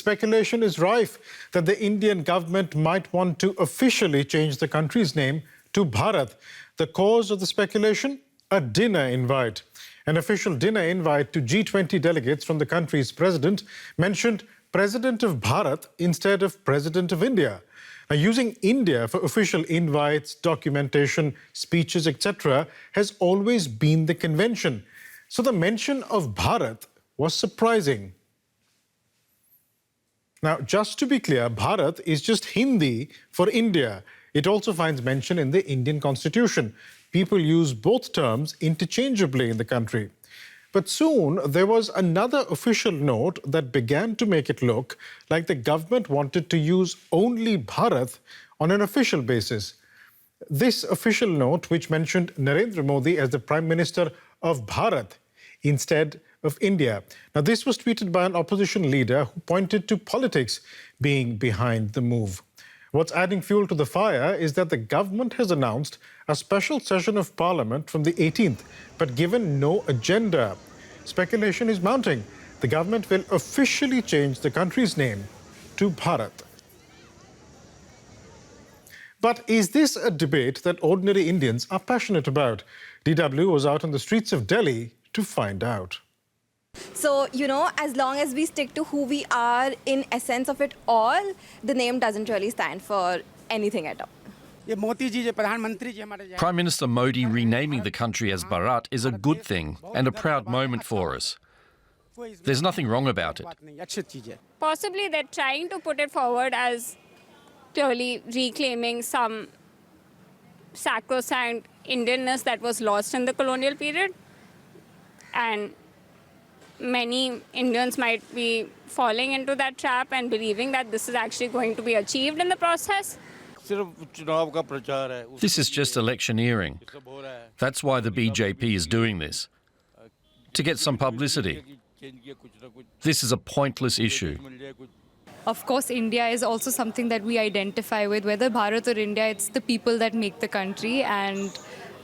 speculation is rife that the Indian government might want to officially change the country's name to Bharat. The cause of the speculation? A dinner invite. An official dinner invite to G20 delegates from the country's president mentioned President of Bharat instead of President of India. Now, using India for official invites, documentation, speeches, etc. has always been the convention. So the mention of Bharat was surprising. Now, just to be clear, Bharat is just Hindi for India. It also finds mention in the Indian constitution. People use both terms interchangeably in the country. But soon there was another official note that began to make it look like the government wanted to use only Bharat on an official basis. This official note, which mentioned Narendra Modi as the Prime Minister of Bharat instead of India. Now, this was tweeted by an opposition leader who pointed to politics being behind the move. What's adding fuel to the fire is that the government has announced a special session of parliament from the 18th, but given no agenda. Speculation is mounting. The government will officially change the country's name to Bharat. But is this a debate that ordinary Indians are passionate about? DW was out on the streets of Delhi to find out. So, as long as we stick to who we are in essence of it all, the name doesn't really stand for anything at all. Prime Minister Modi renaming the country as Bharat is a good thing and a proud moment for us. There's nothing wrong about it. Possibly they're trying to put it forward as clearly reclaiming some sacrosanct Indianness that was lost in the colonial period. And many Indians might be falling into that trap and believing that this is actually going to be achieved in the process. This is just electioneering. That's why the BJP is doing this, to get some publicity. This is a pointless issue. Of course, India is also something that we identify with. Whether Bharat or India, it's the people that make the country, and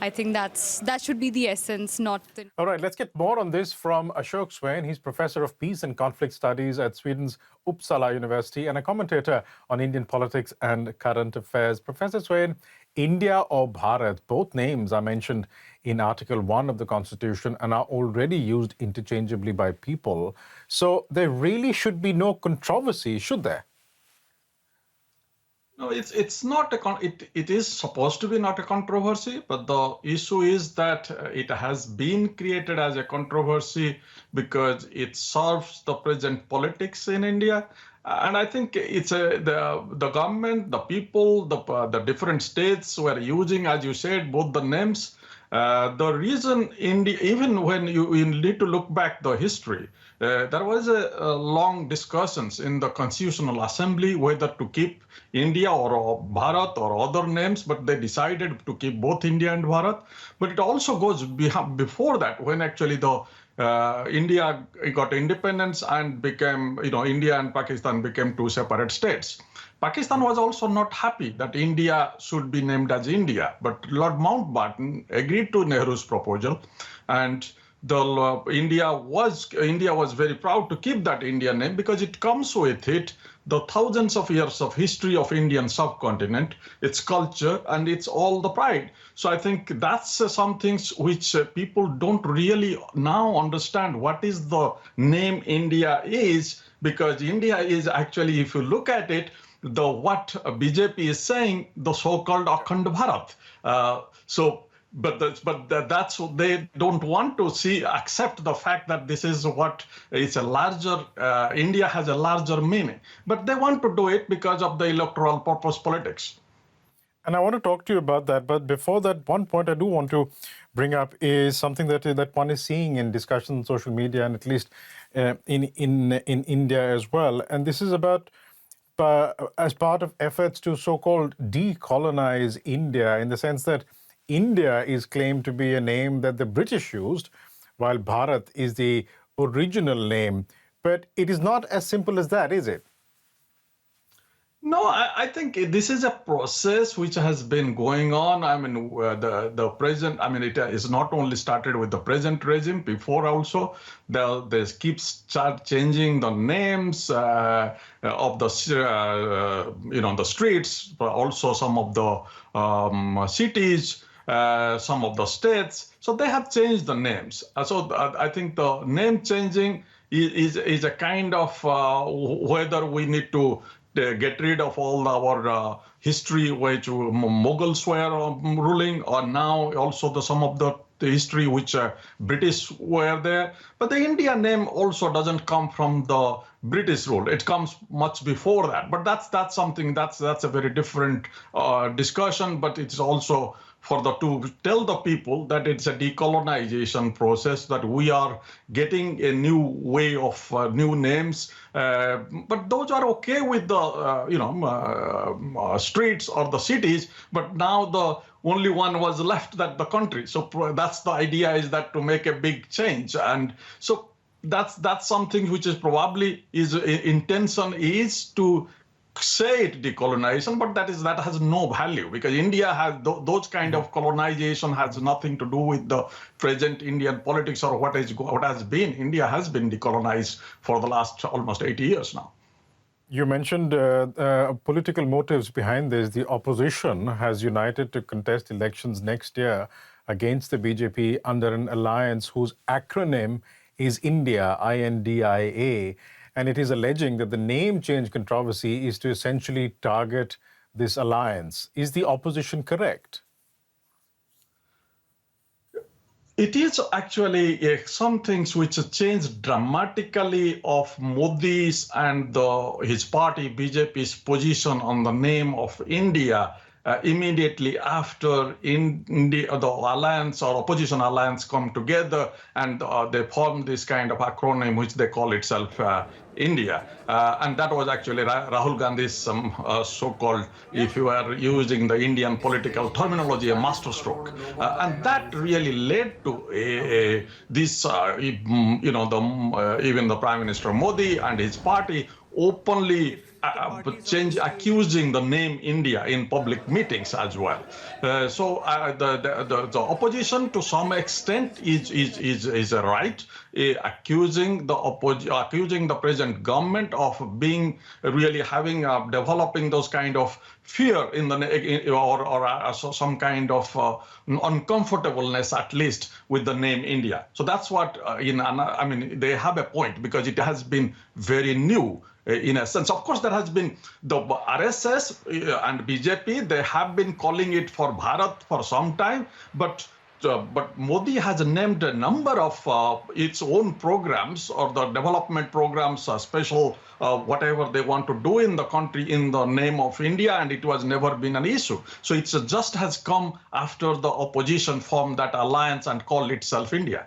I think that should be the essence, not the... All right, let's get more on this from Ashok Swain. He's Professor of Peace and Conflict Studies at Sweden's Uppsala University and a commentator on Indian politics and current affairs. Professor Swain, India or Bharat, both names are mentioned in Article 1 of the Constitution and are already used interchangeably by people. So there really should be no controversy, should there? No, it's not it is supposed to be not a controversy, but the issue is that it has been created as a controversy because it serves the present politics in India. And I think it's the government, the people, the different states were using, as you said, both the names. The reason India, even when you need to look back the history, there was a long discussions in the Constitutional Assembly whether to keep India or Bharat or other names, but they decided to keep both India and Bharat. But it also goes before that, when actually the India got independence and became, India and Pakistan became two separate states. Pakistan was also not happy that India should be named as India, but Lord Mountbatten agreed to Nehru's proposal, and India was very proud to keep that Indian name because it comes with it the thousands of years of history of Indian subcontinent, its culture, and it's all the pride. So I think that's some things which people don't really now understand what is the name India is, because India is actually, if you look at it, what BJP is saying, the so-called Akhand Bharat. That's what they don't want to accept the fact that this is what is a larger, India has a larger meaning. But they want to do it because of the electoral purpose politics. And I want to talk to you about that. But before that, one point I do want to bring up is something that one is seeing in discussion on social media, and at least in India as well. And this is about as part of efforts to so-called decolonize India, in the sense that India is claimed to be a name that the British used, while Bharat is the original name. But it is not as simple as that, is it? No, I think this is a process which has been going on. I mean, the present. I mean, it is not only started with the present regime. Before also, they keep start changing the names of the the streets, but also some of the cities, some of the states. So they have changed the names. I think the name changing is a kind of whether we need to get rid of all our history which Mughals were ruling, or now also some of the history which British were there. But the India name also doesn't come from the British rule. It comes much before that. But that's something that's a very different discussion. But it's also to tell the people that it's a decolonization process, that we are getting a new way of new names, but those are okay with the streets or the cities. But now the only one was left, that the country. So that's the idea, is that to make a big change. And so that's something which is probably intention is to say it decolonization, but that has no value, because India has those kind of colonization has nothing to do with the present Indian politics or what has been. India has been decolonized for the last almost 80 years now. You mentioned political motives behind this. The opposition has united to contest elections next year against the BJP under an alliance whose acronym is India, INDIA. And it is alleging that the name change controversy is to essentially target this alliance. Is the opposition correct? It is actually some things which changed dramatically of Modi's and his party BJP's position on the name of India immediately after the alliance or opposition alliance come together, and they formed this kind of acronym which they call itself India. And that was actually Rahul Gandhi's so-called, if you are using the Indian political terminology, a masterstroke. And that really led to this, even the Prime Minister Modi and his party openly accusing the name India in public meetings as well. So the opposition to some extent is right, accusing the present government of being really having developing those kind of fear in the or some kind of uncomfortableness, at least, with the name India. So that's what they have a point, because it has been very new. In a sense, of course, there has been the RSS and BJP. They have been calling it for Bharat for some time, but Modi has named a number of its own programs or the development programs, special whatever they want to do in the country in the name of India, and it was never been an issue. So it's just has come after the opposition formed that alliance and called itself India.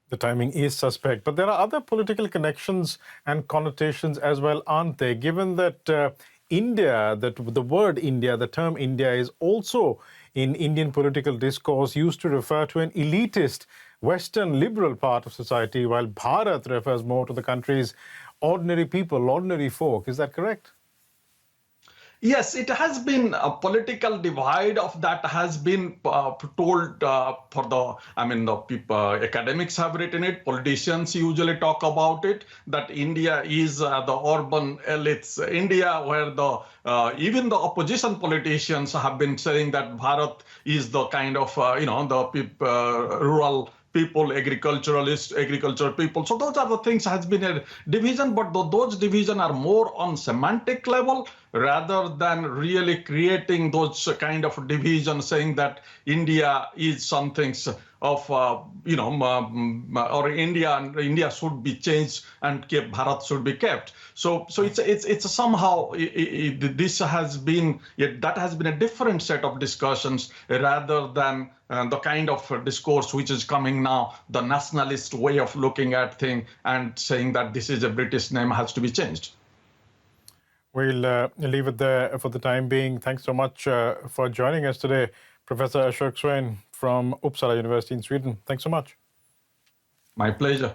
The timing is suspect, but there are other political connections and connotations as well, aren't there? Given that India, that the word India, the term India is also in Indian political discourse used to refer to an elitist Western liberal part of society, while Bharat refers more to the country's ordinary people, ordinary folk. Is that correct? Yes, it has been a political divide of that has been told for the people, academics have written it, politicians usually talk about it, that India is the urban elites India, where even the opposition politicians have been saying that Bharat is the kind of, rural people, agricultural people. So those are the things has been a division, but those division are more on semantic level rather than really creating those kind of division, saying that India is something of, or India should be changed and Bharat should be kept. So it's somehow this has been that has been a different set of discussions rather than the kind of discourse which is coming now, the nationalist way of looking at things and saying that this is a British name has to be changed. We'll leave it there for the time being. Thanks so much for joining us today, Professor Ashok Swain from Uppsala University in Sweden. Thanks so much. My pleasure.